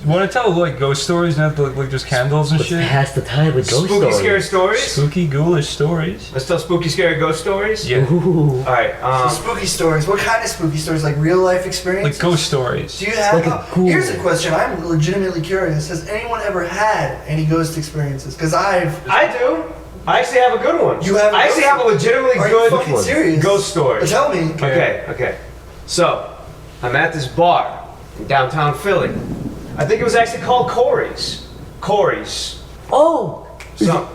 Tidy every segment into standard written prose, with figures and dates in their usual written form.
You want to tell like ghost stories, not like just candles and shit? Pass the time with ghost Spooky, stories. scary stories? Spooky, ghoulish stories. Let's tell spooky, scary ghost stories? Yeah. Ooh. Alright, Spooky stories. What kind of spooky stories? Like real life experiences? Like ghost stories. Do you have? Like cool. Here's a question. I'm legitimately curious. Has anyone ever had any ghost experiences? Because I do. I actually have a good one. You have? I actually have a legitimately Are good you fucking serious? ghost story. Tell me. Okay. So, I'm at this bar in downtown Philly. I think it was actually called Cory's. Oh! So,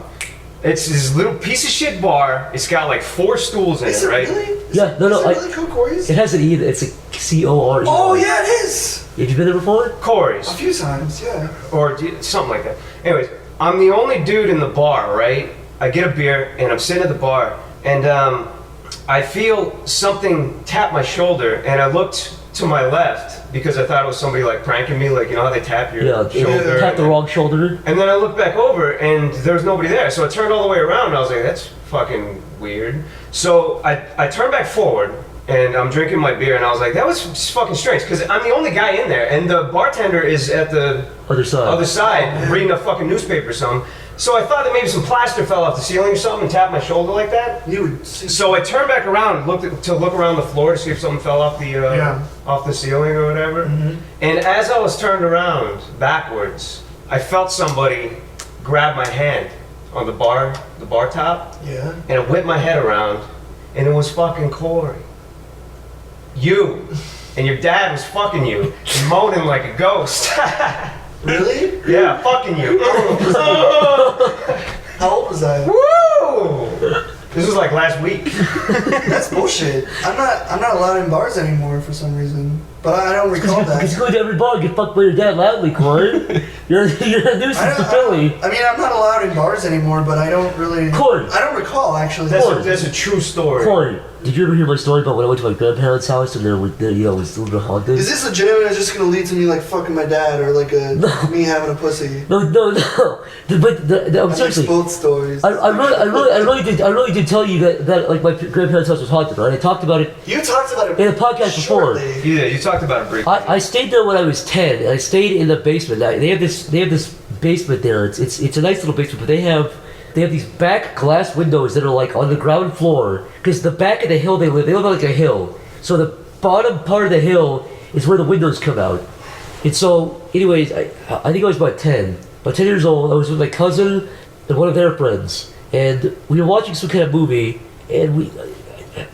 it's this little piece of shit bar. It's got like 4 stools in Is it, it right? really? Yeah, no, Is it I- really called Cory's? It has an E. It's a C-O-R-E. Oh yeah, it is. Have you been there before? Cory's. A few times, yeah. Or something like that. Anyways, I'm the only dude in the bar, right? I get a beer and I'm sitting at the bar and I feel something tap my shoulder and I looked to my left because I thought it was somebody like pranking me, like you know how they tap your shoulder. Tap the wrong shoulder. And then I looked back over and there was nobody there. So I turned all the way around and I was like, that's fucking weird. So I turned back forward and I'm drinking my beer and I was like, that was just fucking strange because I'm the only guy in there and the bartender is at the Other side. reading a fucking newspaper or something. So I thought that maybe some plaster fell off the ceiling or something and tapped my shoulder like that. You would see. So I turned back around and look around the floor to see if something fell off the off the ceiling or whatever. Mm-hmm. And as I was turned around backwards, I felt somebody grab my hand on the bar top. Yeah. And I whipped my head around, and it was fucking Cory. You and your dad was fucking you, and moaning like a ghost. Really? Yeah, fucking you. How old was I? Woo! This was like last week. That's bullshit. I'm not allowed in bars anymore for some reason. But I don't recall Because that. you go to every bar and get fucked by your dad loudly, Cory. You're a nuisance to Philly. I mean, I'm not allowed in bars anymore, but I don't really. Cory. I don't recall actually. That's a true story. Cory, did you ever hear my story about when I went to my grandparents' house and it was a little bit haunted? Is this legitimate or just gonna lead to me like fucking my dad or like me having a pussy? No. I'm seriously. Both stories. I really did tell you that like my grandparents' house was haunted, right? I talked about it You talked about it in a podcast before. shortly. Yeah, you talked about it briefly. I stayed there when I was 10. And I stayed in the basement. They have this basement there. It's a nice little basement, but they have these back glass windows that are like on the ground floor. Because the back of the hill they live on like a hill. So the bottom part of the hill is where the windows come out. And so, anyways, I think I was about 10 years old. I was with my cousin and one of their friends, and we were watching some kind of movie, and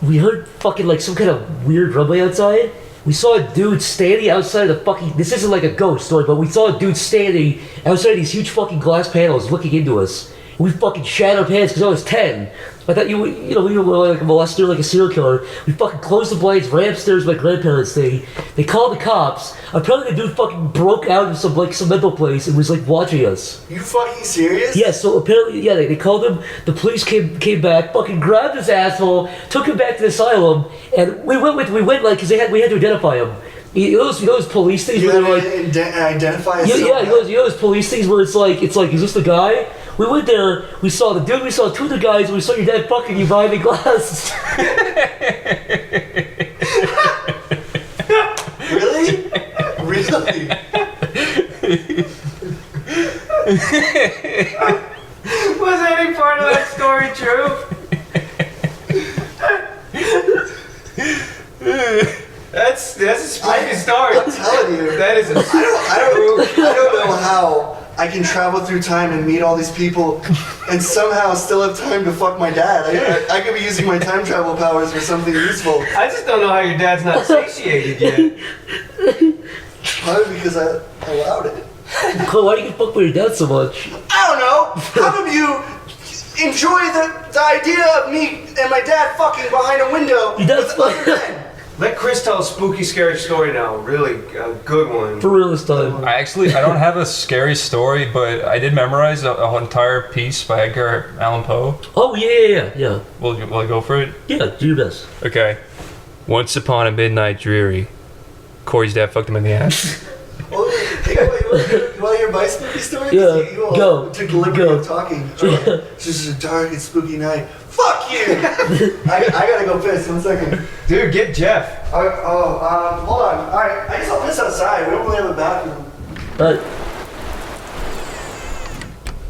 we heard fucking like some kind of weird rumbling outside. We saw a dude standing outside of the fucking. This isn't like a ghost story, but we saw a dude standing outside these huge fucking glass panels looking into us. We fucking shat our pants because I was 10. I thought we were like a molester, like a serial killer. We fucking closed the blinds, ran upstairs to my grandparents' thing. They called the cops. Apparently the dude fucking broke out of some mental place and was like watching us. You fucking serious? Yeah, so apparently, yeah, they called him. The police came back, fucking grabbed his asshole, took him back to the asylum, and we went like, because we had to identify him. You know those police things You where had they're like, to identify yeah, yourself. you know those police things where it's like, is this the guy? We went there, we saw the dude, we saw 2 other guys, and we saw your dad fucking you behind the glass. Really? Really? Was any part of that story true? That's a spooky story. I'm telling you. That is a I don't know how I can travel through time and meet all these people and somehow still have time to fuck my dad. I could be using my time travel powers for something useful. I just don't know how your dad's not satiated yet. Probably because I allowed it. Cole, why do you fuck with your dad so much? I don't know. How come you enjoy the idea of me and my dad fucking behind a window Your dad's with other men? Let Chris tell a spooky, scary story now. Really a good one. For real this time. I don't have a scary story, but I did memorize a whole entire piece by Edgar Allan Poe. Oh, yeah. Will I go for it? Yeah, do your best. Okay. Once upon a midnight dreary, Cory's dad fucked him in the ass. You want to hear my spooky story? Yeah, You all go. took the liberty of talking. It's just a dark and spooky night. Fuck you! I gotta go piss. 1 second. Dude, get Jeff. Hold on. Alright, I guess I'll piss outside. We don't really have a bathroom. But